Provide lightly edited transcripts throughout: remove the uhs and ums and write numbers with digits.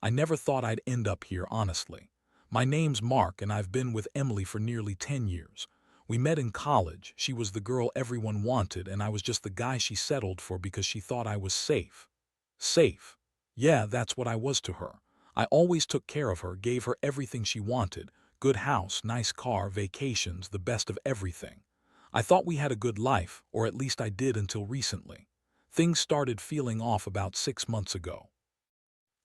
I never thought I'd end up here, honestly. My name's Mark, and I've been with Emily for nearly 10 years. We met in college. She was the girl everyone wanted, and I was just the guy she settled for because she thought I was safe. Safe. Yeah, that's what I was to her. I always took care of her, gave her everything she wanted. Good house, nice car, vacations, the best of everything. I thought we had a good life, or at least I did until recently. Things started feeling off about 6 months ago.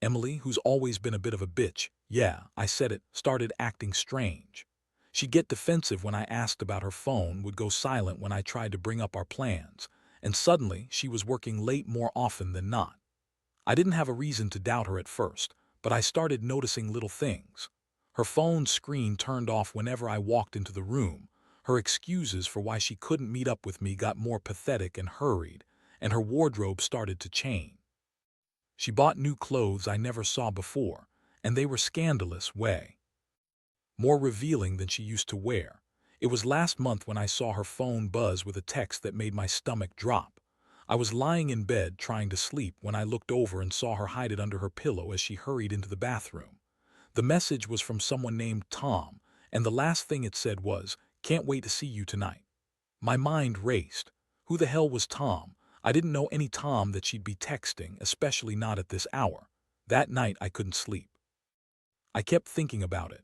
Emily, who's always been a bit of a bitch, yeah, I said it, started acting strange. She'd get defensive when I asked about her phone, would go silent when I tried to bring up our plans, and suddenly she was working late more often than not. I didn't have a reason to doubt her at first, but I started noticing little things. Her phone screen turned off whenever I walked into the room. Her excuses for why she couldn't meet up with me got more pathetic and hurried, and her wardrobe started to change. She bought new clothes I never saw before, and they were scandalous way more revealing than she used to wear. It was last month when I saw her phone buzz with a text that made my stomach drop. I was lying in bed trying to sleep when I looked over and saw her hide it under her pillow as she hurried into the bathroom. The message was from someone named Tom, and the last thing it said was, "Can't wait to see you tonight." My mind raced. Who the hell was Tom? I didn't know any Tom that she'd be texting, especially not at this hour. That night I couldn't sleep. I kept thinking about it.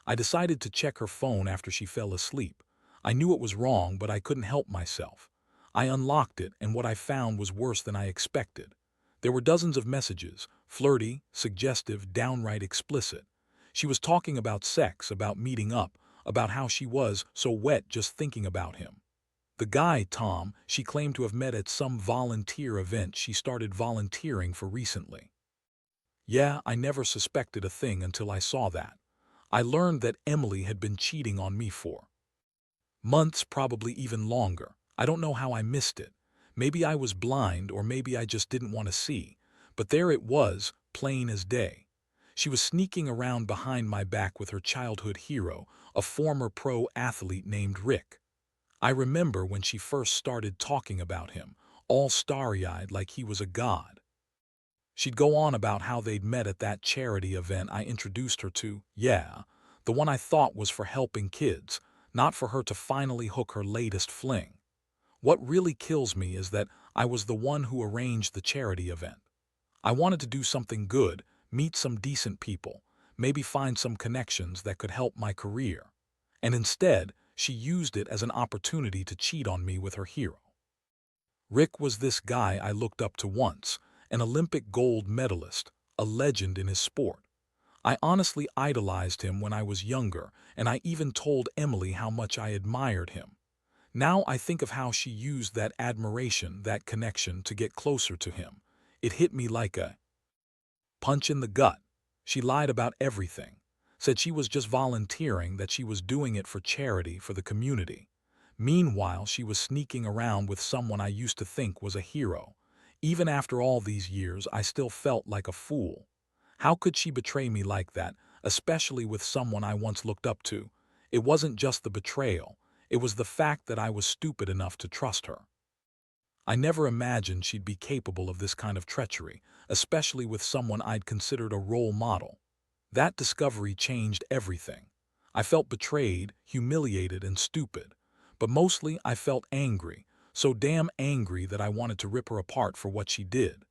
I decided to check her phone after she fell asleep. I knew it was wrong, but I couldn't help myself. I unlocked it, and what I found was worse than I expected. There were dozens of messages, flirty, suggestive, downright explicit. She was talking about sex, about meeting up, about how she was so wet just thinking about him. The guy, Tom, she claimed to have met at some volunteer event she started volunteering for recently. Yeah, I never suspected a thing until I saw that. I learned that Emily had been cheating on me for months, probably even longer. I don't know how I missed it. Maybe I was blind, or maybe I just didn't want to see. But there it was, plain as day. She was sneaking around behind my back with her childhood hero, a former pro athlete named Rick. I remember when she first started talking about him, all starry-eyed like he was a god. She'd go on about how they'd met at that charity event I introduced her to, yeah, the one I thought was for helping kids, not for her to finally hook her latest fling. What really kills me is that I was the one who arranged the charity event. I wanted to do something good, meet some decent people, maybe find some connections that could help my career. And instead, she used it as an opportunity to cheat on me with her hero. Rick was this guy I looked up to once, an Olympic gold medalist, a legend in his sport. I honestly idolized him when I was younger, and I even told Emily how much I admired him. Now I think of how she used that admiration, that connection, to get closer to him. It hit me like a punch in the gut. She lied about everything, said she was just volunteering, that she was doing it for charity, for the community. Meanwhile, she was sneaking around with someone I used to think was a hero. Even after all these years, I still felt like a fool. How could she betray me like that, especially with someone I once looked up to? It wasn't just the betrayal. It was the fact that I was stupid enough to trust her. I never imagined she'd be capable of this kind of treachery, especially with someone I'd considered a role model. That discovery changed everything. I felt betrayed, humiliated, and stupid. But mostly I felt angry, so damn angry that I wanted to rip her apart for what she did.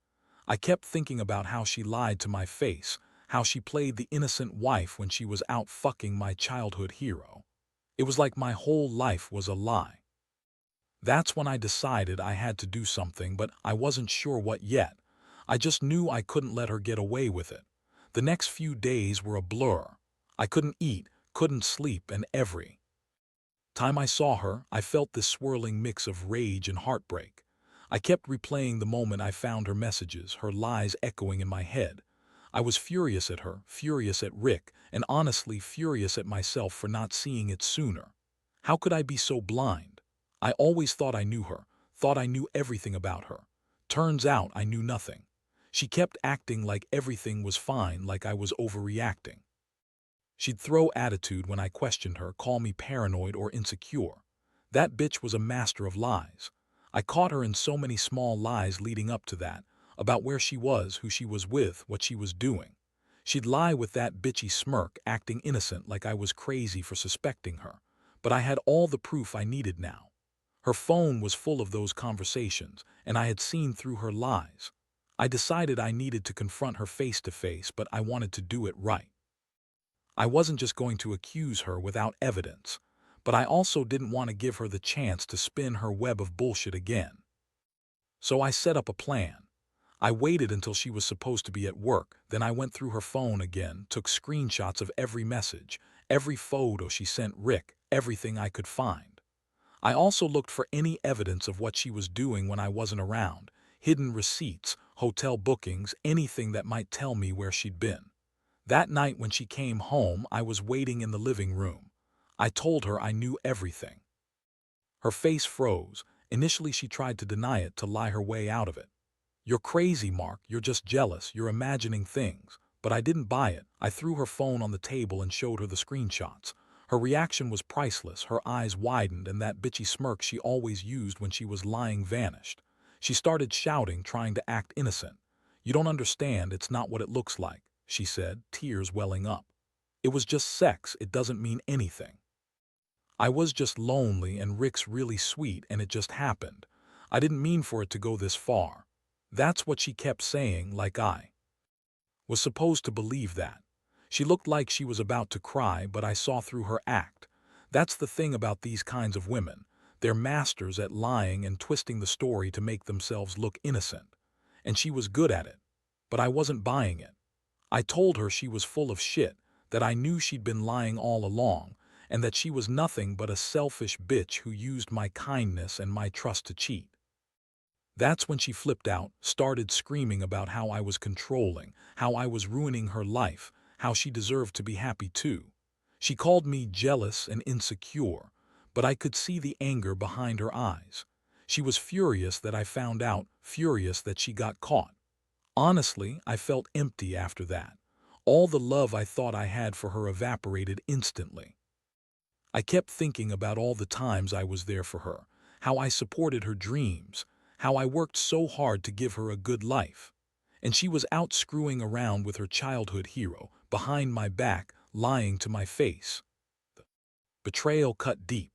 I kept thinking about how she lied to my face, how she played the innocent wife when she was out fucking my childhood hero. It was like my whole life was a lie. That's when I decided I had to do something, but I wasn't sure what yet. I just knew I couldn't let her get away with it. The next few days were a blur. I couldn't eat, couldn't sleep, and every time I saw her, I felt this swirling mix of rage and heartbreak. I kept replaying the moment I found her messages, her lies echoing in my head. I was furious at her, furious at Rick, and honestly furious at myself for not seeing it sooner. How could I be so blind? I always thought I knew her, thought I knew everything about her. Turns out I knew nothing. She kept acting like everything was fine, like I was overreacting. She'd throw attitude when I questioned her, call me paranoid or insecure. That bitch was a master of lies. I caught her in so many small lies leading up to that, about where she was, who she was with, what she was doing. She'd lie with that bitchy smirk, acting innocent like I was crazy for suspecting her. But I had all the proof I needed now. Her phone was full of those conversations, and I had seen through her lies. I decided I needed to confront her face to face, but I wanted to do it right. I wasn't just going to accuse her without evidence, but I also didn't want to give her the chance to spin her web of bullshit again. So I set up a plan. I waited until she was supposed to be at work, then I went through her phone again, took screenshots of every message, every photo she sent Rick, everything I could find. I also looked for any evidence of what she was doing when I wasn't around, hidden receipts, hotel bookings, anything that might tell me where she'd been. That night when she came home, I was waiting in the living room. I told her I knew everything. Her face froze. Initially she tried to deny it, to lie her way out of it. "You're crazy, Mark. You're just jealous. You're imagining things." But I didn't buy it. I threw her phone on the table and showed her the screenshots. Her reaction was priceless. Her eyes widened and that bitchy smirk she always used when she was lying vanished. She started shouting, trying to act innocent. "You don't understand. It's not what it looks like," she said, tears welling up. "It was just sex. It doesn't mean anything. I was just lonely and Rick's really sweet and it just happened. I didn't mean for it to go this far." That's what she kept saying, like I was supposed to believe that. She looked like she was about to cry, but I saw through her act. That's the thing about these kinds of women. They're masters at lying and twisting the story to make themselves look innocent. And she was good at it. But I wasn't buying it. I told her she was full of shit, that I knew she'd been lying all along, and that she was nothing but a selfish bitch who used my kindness and my trust to cheat. That's when she flipped out, started screaming about how I was controlling, how I was ruining her life, how she deserved to be happy too. She called me jealous and insecure, but I could see the anger behind her eyes. She was furious that I found out, furious that she got caught. Honestly, I felt empty after that. All the love I thought I had for her evaporated instantly. I kept thinking about all the times I was there for her, how I supported her dreams, how I worked so hard to give her a good life. And she was out screwing around with her childhood hero, behind my back, lying to my face. The betrayal cut deep.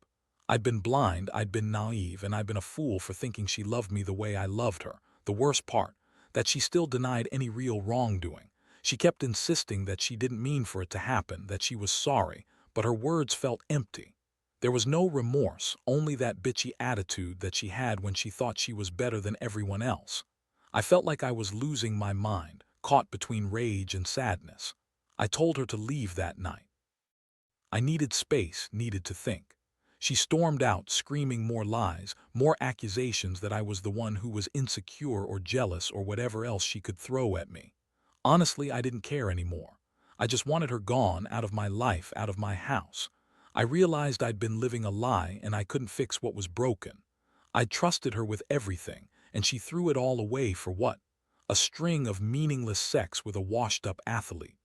I'd been blind, I'd been naive, and I'd been a fool for thinking she loved me the way I loved her. The worst part, that she still denied any real wrongdoing. She kept insisting that she didn't mean for it to happen, that she was sorry, but her words felt empty. There was no remorse, only that bitchy attitude that she had when she thought she was better than everyone else. I felt like I was losing my mind, caught between rage and sadness. I told her to leave that night. I needed space, needed to think. She stormed out, screaming more lies, more accusations that I was the one who was insecure or jealous or whatever else she could throw at me. Honestly, I didn't care anymore. I just wanted her gone, out of my life, out of my house. I realized I'd been living a lie and I couldn't fix what was broken. I'd trusted her with everything, and she threw it all away for what? A string of meaningless sex with a washed-up athlete.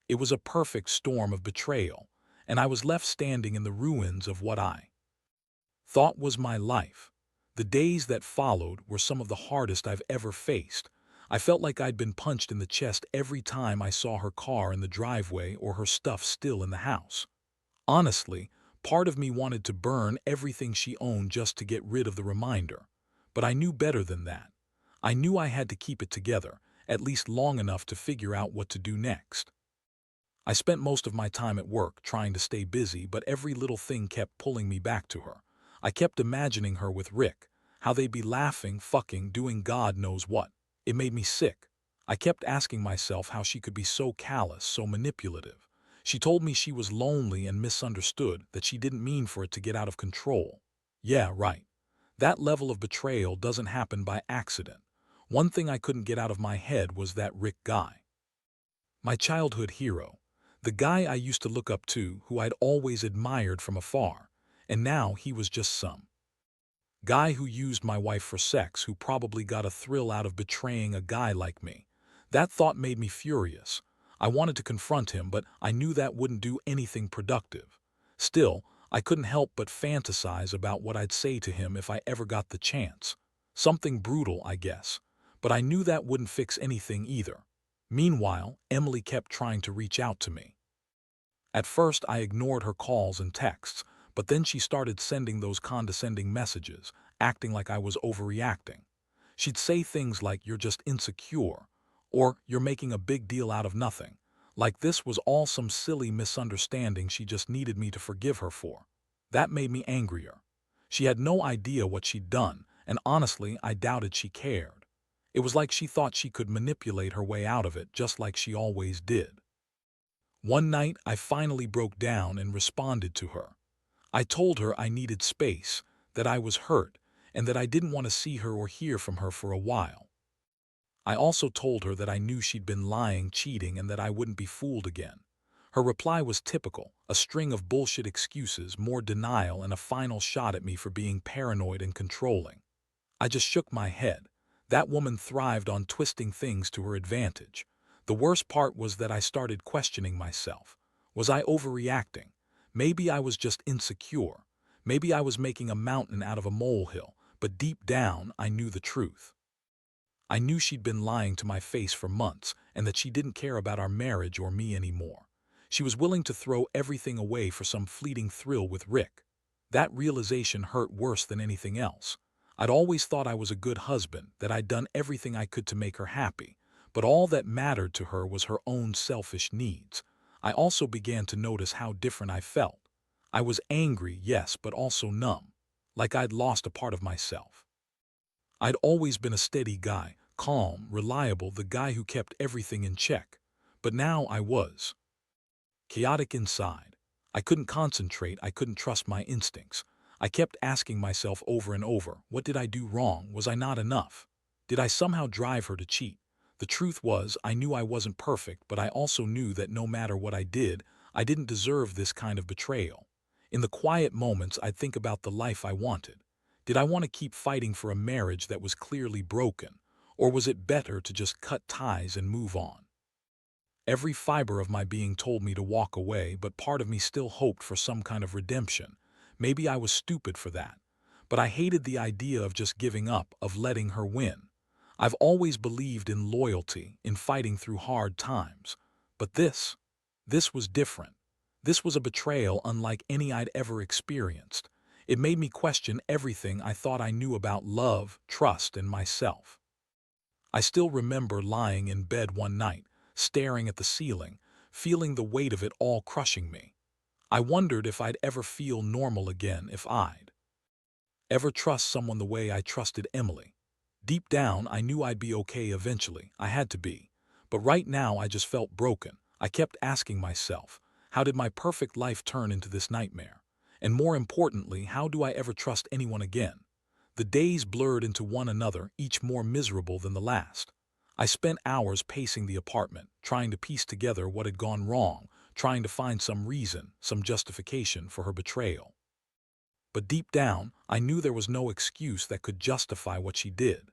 It was a perfect storm of betrayal, and I was left standing in the ruins of what I thought was my life. The days that followed were some of the hardest I've ever faced. I felt like I'd been punched in the chest every time I saw her car in the driveway or her stuff still in the house. Honestly, part of me wanted to burn everything she owned just to get rid of the reminder. But I knew better than that. I knew I had to keep it together, at least long enough to figure out what to do next. I spent most of my time at work trying to stay busy, but every little thing kept pulling me back to her. I kept imagining her with Rick, how they'd be laughing, fucking, doing God knows what. It made me sick. I kept asking myself how she could be so callous, so manipulative. She told me she was lonely and misunderstood, that she didn't mean for it to get out of control. Yeah, right. That level of betrayal doesn't happen by accident. One thing I couldn't get out of my head was that Rick guy. My childhood hero. The guy I used to look up to, who I'd always admired from afar. And now he was just some guy who used my wife for sex, who probably got a thrill out of betraying a guy like me. That thought made me furious. I wanted to confront him, but I knew that wouldn't do anything productive. Still, I couldn't help but fantasize about what I'd say to him if I ever got the chance. Something brutal, I guess. But I knew that wouldn't fix anything either. Meanwhile, Emily kept trying to reach out to me. At first, I ignored her calls and texts, but then she started sending those condescending messages, acting like I was overreacting. She'd say things like, "You're just insecure," or "You're making a big deal out of nothing," like this was all some silly misunderstanding she just needed me to forgive her for. That made me angrier. She had no idea what she'd done, and honestly, I doubted she cared. It was like she thought she could manipulate her way out of it just like she always did. One night, I finally broke down and responded to her. I told her I needed space, that I was hurt, and that I didn't want to see her or hear from her for a while. I also told her that I knew she'd been lying, cheating, and that I wouldn't be fooled again. Her reply was typical, a string of bullshit excuses, more denial, and a final shot at me for being paranoid and controlling. I just shook my head. That woman thrived on twisting things to her advantage. The worst part was that I started questioning myself. Was I overreacting? Maybe I was just insecure. Maybe I was making a mountain out of a molehill, but deep down I knew the truth. I knew she'd been lying to my face for months and that she didn't care about our marriage or me anymore. She was willing to throw everything away for some fleeting thrill with Rick. That realization hurt worse than anything else. I'd always thought I was a good husband, that I'd done everything I could to make her happy, but all that mattered to her was her own selfish needs. I also began to notice how different I felt. I was angry, yes, but also numb, like I'd lost a part of myself. I'd always been a steady guy, calm, reliable, the guy who kept everything in check. But now I was chaotic inside. I couldn't concentrate, I couldn't trust my instincts. I kept asking myself over and over, what did I do wrong? Was I not enough? Did I somehow drive her to cheat? The truth was, I knew I wasn't perfect, but I also knew that no matter what I did, I didn't deserve this kind of betrayal. In the quiet moments, I'd think about the life I wanted. Did I want to keep fighting for a marriage that was clearly broken, or was it better to just cut ties and move on? Every fiber of my being told me to walk away, but part of me still hoped for some kind of redemption. Maybe I was stupid for that, but I hated the idea of just giving up, of letting her win. I've always believed in loyalty, in fighting through hard times. But this was different. This was a betrayal unlike any I'd ever experienced. It made me question everything I thought I knew about love, trust, and myself. I still remember lying in bed one night, staring at the ceiling, feeling the weight of it all crushing me. I wondered if I'd ever feel normal again, if I'd ever trust someone the way I trusted Emily. Deep down, I knew I'd be okay eventually. I had to be. But right now, I just felt broken. I kept asking myself, how did my perfect life turn into this nightmare? And more importantly, how do I ever trust anyone again? The days blurred into one another, each more miserable than the last. I spent hours pacing the apartment, trying to piece together what had gone wrong, trying to find some reason, some justification for her betrayal. But deep down, I knew there was no excuse that could justify what she did.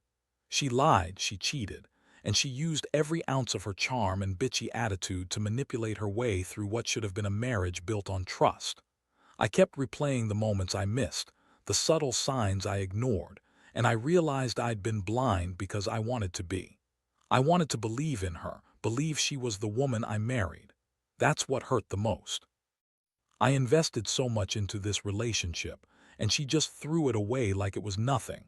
She lied, she cheated, and she used every ounce of her charm and bitchy attitude to manipulate her way through what should have been a marriage built on trust. I kept replaying the moments I missed, the subtle signs I ignored, and I realized I'd been blind because I wanted to be. I wanted to believe in her, believe she was the woman I married. That's what hurt the most. I invested so much into this relationship, and she just threw it away like it was nothing.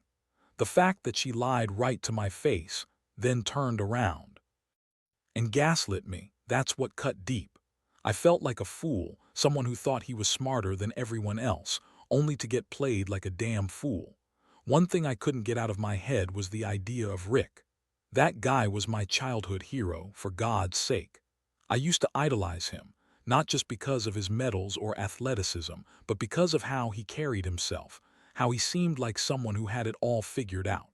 The fact that she lied right to my face, then turned around and gaslit me, that's what cut deep. I felt like a fool, someone who thought he was smarter than everyone else, only to get played like a damn fool. One thing I couldn't get out of my head was the idea of Rick. That guy was my childhood hero, for God's sake. I used to idolize him, not just because of his medals or athleticism, but because of how he carried himself, how he seemed like someone who had it all figured out.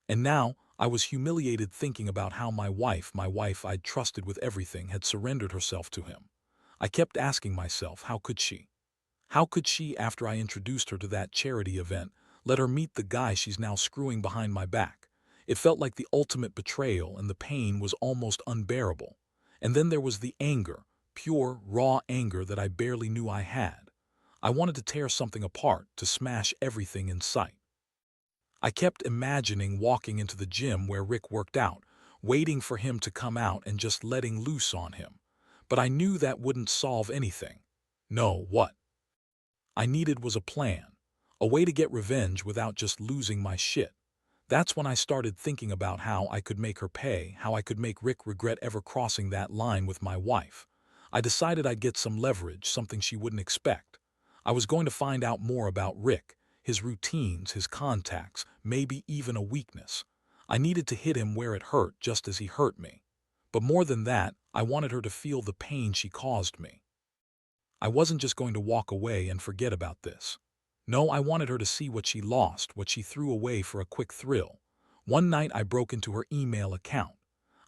And now, I was humiliated thinking about how my wife I'd trusted with everything, had surrendered herself to him. I kept asking myself, how could she? How could she, after I introduced her to that charity event, let her meet the guy she's now screwing behind my back? It felt like the ultimate betrayal, and the pain was almost unbearable. And then there was the anger, pure, raw anger that I barely knew I had. I wanted to tear something apart, to smash everything in sight. I kept imagining walking into the gym where Rick worked out, waiting for him to come out and just letting loose on him. But I knew that wouldn't solve anything. No, what I needed was a plan, a way to get revenge without just losing my shit. That's when I started thinking about how I could make her pay, how I could make Rick regret ever crossing that line with my wife. I decided I'd get some leverage, something she wouldn't expect. I was going to find out more about Rick, his routines, his contacts, maybe even a weakness. I needed to hit him where it hurt, just as he hurt me. But more than that, I wanted her to feel the pain she caused me. I wasn't just going to walk away and forget about this. No, I wanted her to see what she lost, what she threw away for a quick thrill. One night I broke into her email account.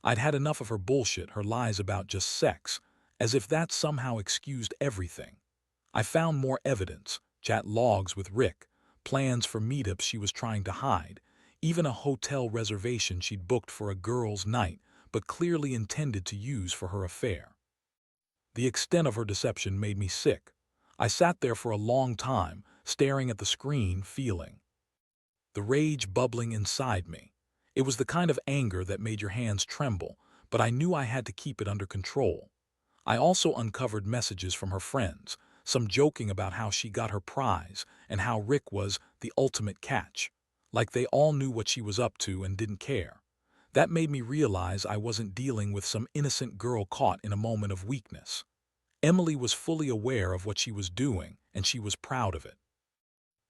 I'd had enough of her bullshit, her lies about just sex, as if that somehow excused everything. I found more evidence, chat logs with Rick, plans for meetups she was trying to hide, even a hotel reservation she'd booked for a girls' night, but clearly intended to use for her affair. The extent of her deception made me sick. I sat there for a long time, staring at the screen, feeling the rage bubbling inside me. It was the kind of anger that made your hands tremble, but I knew I had to keep it under control. I also uncovered messages from her friends, some joking about how she got her prize and how Rick was the ultimate catch. Like they all knew what she was up to and didn't care. That made me realize I wasn't dealing with some innocent girl caught in a moment of weakness. Emily was fully aware of what she was doing, and she was proud of it.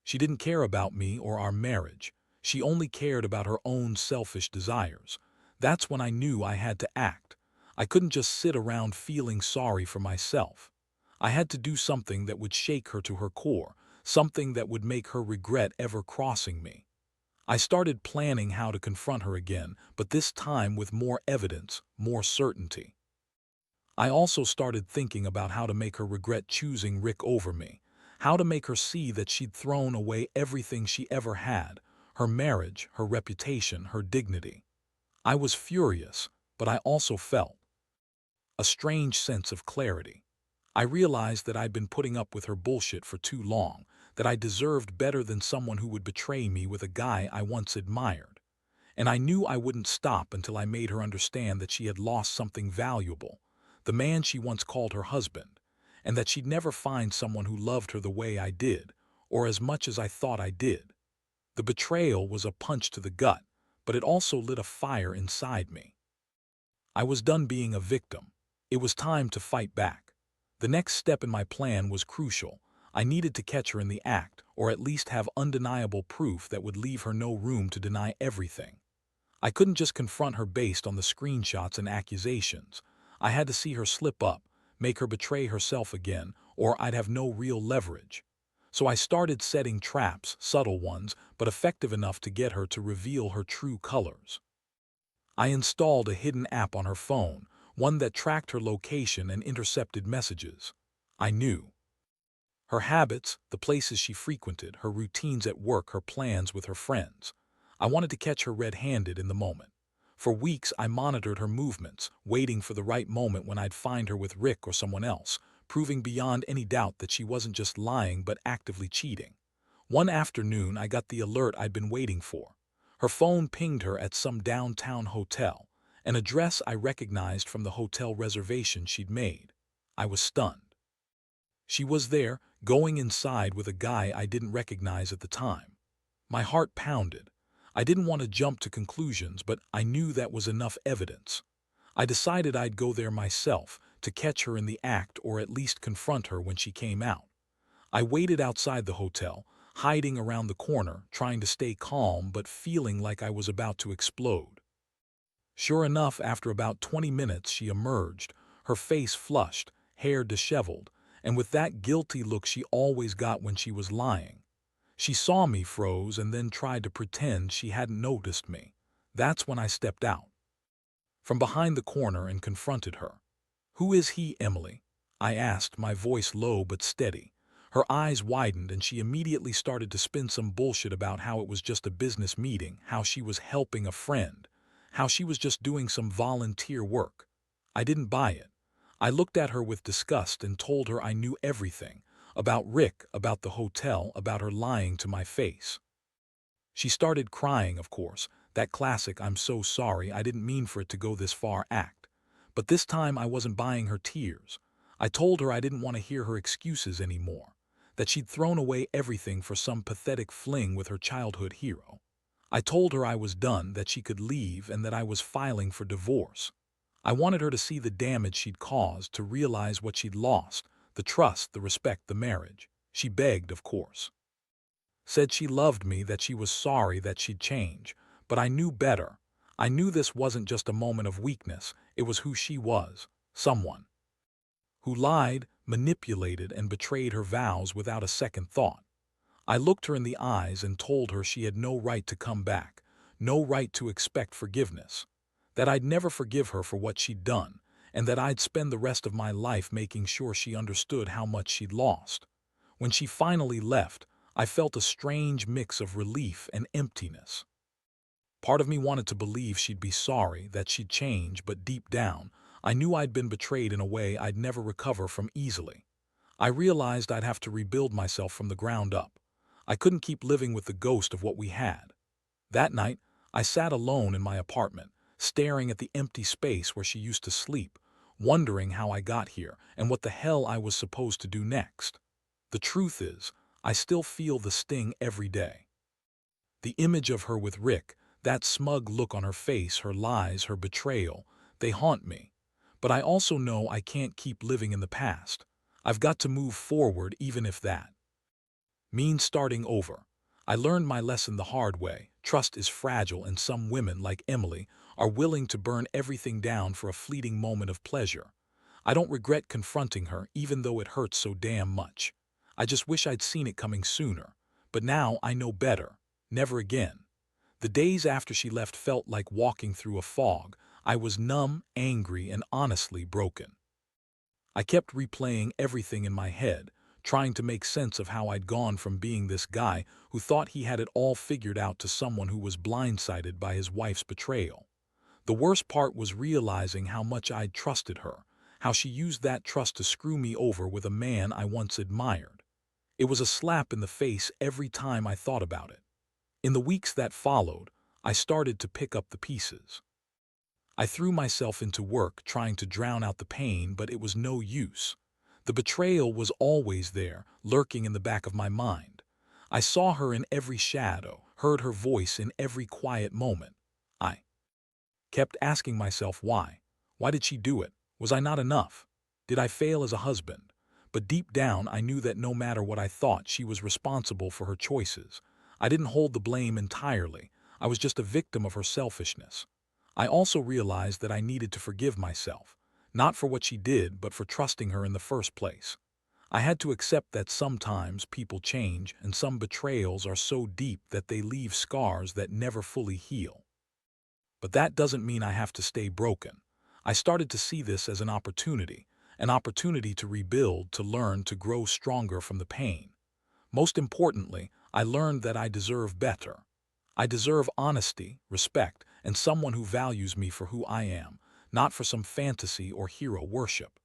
She didn't care about me or our marriage. She only cared about her own selfish desires. That's when I knew I had to act. I couldn't just sit around feeling sorry for myself. I had to do something that would shake her to her core, something that would make her regret ever crossing me. I started planning how to confront her again, but this time with more evidence, more certainty. I also started thinking about how to make her regret choosing Rick over me, how to make her see that she'd thrown away everything she ever had, her marriage, her reputation, her dignity. I was furious, but I also felt a strange sense of clarity. I realized that I'd been putting up with her bullshit for too long, that I deserved better than someone who would betray me with a guy I once admired. And I knew I wouldn't stop until I made her understand that she had lost something valuable, the man she once called her husband, and that she'd never find someone who loved her the way I did, or as much as I thought I did. The betrayal was a punch to the gut, but it also lit a fire inside me. I was done being a victim. It was time to fight back. The next step in my plan was crucial. I needed to catch her in the act, or at least have undeniable proof that would leave her no room to deny everything. I couldn't just confront her based on the screenshots and accusations. I had to see her slip up, make her betray herself again, or I'd have no real leverage. So I started setting traps, subtle ones, but effective enough to get her to reveal her true colors. I installed a hidden app on her phone, one that tracked her location and intercepted messages. I knew her habits, the places she frequented, her routines at work, her plans with her friends. I wanted to catch her red-handed in the moment. For weeks, I monitored her movements, waiting for the right moment when I'd find her with Rick or someone else, proving beyond any doubt that she wasn't just lying but actively cheating. One afternoon, I got the alert I'd been waiting for. Her phone pinged her at some downtown hotel, an address I recognized from the hotel reservation she'd made. I was stunned. She was there, going inside with a guy I didn't recognize at the time. My heart pounded. I didn't want to jump to conclusions, but I knew that was enough evidence. I decided I'd go there myself, to catch her in the act or at least confront her when she came out. I waited outside the hotel, hiding around the corner, trying to stay calm but feeling like I was about to explode. Sure enough, after about 20 minutes she emerged, her face flushed, hair disheveled, and with that guilty look she always got when she was lying. She saw me, froze, and then tried to pretend she hadn't noticed me. That's when I stepped out from behind the corner and confronted her. "Who is he, Emily?" I asked, my voice low but steady. Her eyes widened and she immediately started to spin some bullshit about how it was just a business meeting, how she was helping a friend, how she was just doing some volunteer work. I didn't buy it. I looked at her with disgust and told her I knew everything, about Rick, about the hotel, about her lying to my face. She started crying, of course, That classic "I'm so sorry, I didn't mean for it to go this far" act. But this time I wasn't buying her tears. I told her I didn't want to hear her excuses anymore, that she'd thrown away everything for some pathetic fling with her childhood hero. I told her I was done, that she could leave, and that I was filing for divorce. I wanted her to see the damage she'd caused, to realize what she'd lost, the trust, the respect, the marriage. She begged, of course. Said she loved me, that she was sorry, that she'd change. But I knew better. I knew this wasn't just a moment of weakness, it was who she was. Someone who lied, manipulated, and betrayed her vows without a second thought. I looked her in the eyes and told her she had no right to come back, no right to expect forgiveness, that I'd never forgive her for what she'd done, and that I'd spend the rest of my life making sure she understood how much she'd lost. When she finally left, I felt a strange mix of relief and emptiness. Part of me wanted to believe she'd be sorry, that she'd change, but deep down, I knew I'd been betrayed in a way I'd never recover from easily. I realized I'd have to rebuild myself from the ground up. I couldn't keep living with the ghost of what we had. That night, I sat alone in my apartment, staring at the empty space where she used to sleep, wondering how I got here and what the hell I was supposed to do next. The truth is, I still feel the sting every day. The image of her with Rick, that smug look on her face, her lies, her betrayal, they haunt me. But I also know I can't keep living in the past. I've got to move forward, even if that means starting over. I learned my lesson the hard way. Trust is fragile, and some women, like Emily, are willing to burn everything down for a fleeting moment of pleasure. I don't regret confronting her, even though it hurts so damn much. I just wish I'd seen it coming sooner. But now I know better. Never again. The days after she left felt like walking through a fog. I was numb, angry, and honestly broken. I kept replaying everything in my head, trying to make sense of how I'd gone from being this guy who thought he had it all figured out to someone who was blindsided by his wife's betrayal. The worst part was realizing how much I'd trusted her, how she used that trust to screw me over with a man I once admired. It was a slap in the face every time I thought about it. In the weeks that followed, I started to pick up the pieces. I threw myself into work, trying to drown out the pain, but it was no use. The betrayal was always there, lurking in the back of my mind. I saw her in every shadow, heard her voice in every quiet moment. I kept asking myself why. Why did she do it? Was I not enough? Did I fail as a husband? But deep down, I knew that no matter what I thought, she was responsible for her choices. I didn't hold the blame entirely. I was just a victim of her selfishness. I also realized that I needed to forgive myself, not for what she did, but for trusting her in the first place. I had to accept that sometimes people change, and some betrayals are so deep that they leave scars that never fully heal. But that doesn't mean I have to stay broken. I started to see this as an opportunity to rebuild, to learn, to grow stronger from the pain. Most importantly, I learned that I deserve better. I deserve honesty, respect, and someone who values me for who I am, not for some fantasy or hero worship.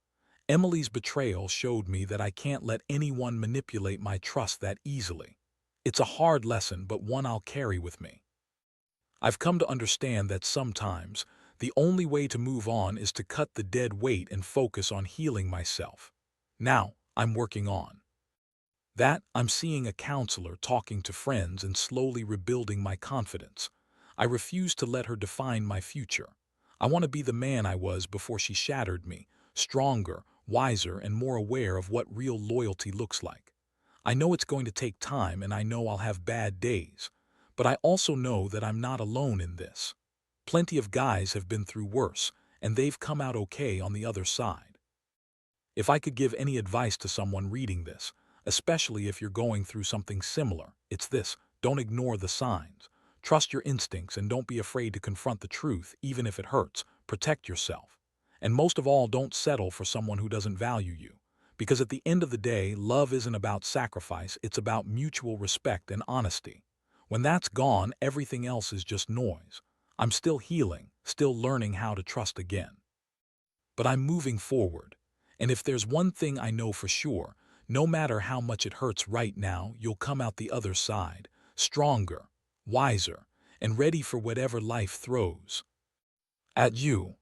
Emily's betrayal showed me that I can't let anyone manipulate my trust that easily. It's a hard lesson, but one I'll carry with me. I've come to understand that sometimes the only way to move on is to cut the dead weight and focus on healing myself. Now, I'm working on that. I'm seeing a counselor, talking to friends, and slowly rebuilding my confidence. I refuse to let her define my future. I want to be the man I was before she shattered me, stronger, wiser, and more aware of what real loyalty looks like. I know it's going to take time, and I know I'll have bad days. But I also know that I'm not alone in this. Plenty of guys have been through worse, and they've come out okay on the other side. If I could give any advice to someone reading this, especially if you're going through something similar, it's this: don't ignore the signs. Trust your instincts and don't be afraid to confront the truth, even if it hurts. Protect yourself. And most of all, don't settle for someone who doesn't value you. Because at the end of the day, love isn't about sacrifice, it's about mutual respect and honesty. When that's gone, everything else is just noise. I'm still healing, still learning how to trust again. But I'm moving forward. And if there's one thing I know for sure, no matter how much it hurts right now, you'll come out the other side, stronger, wiser, and ready for whatever life throws at you.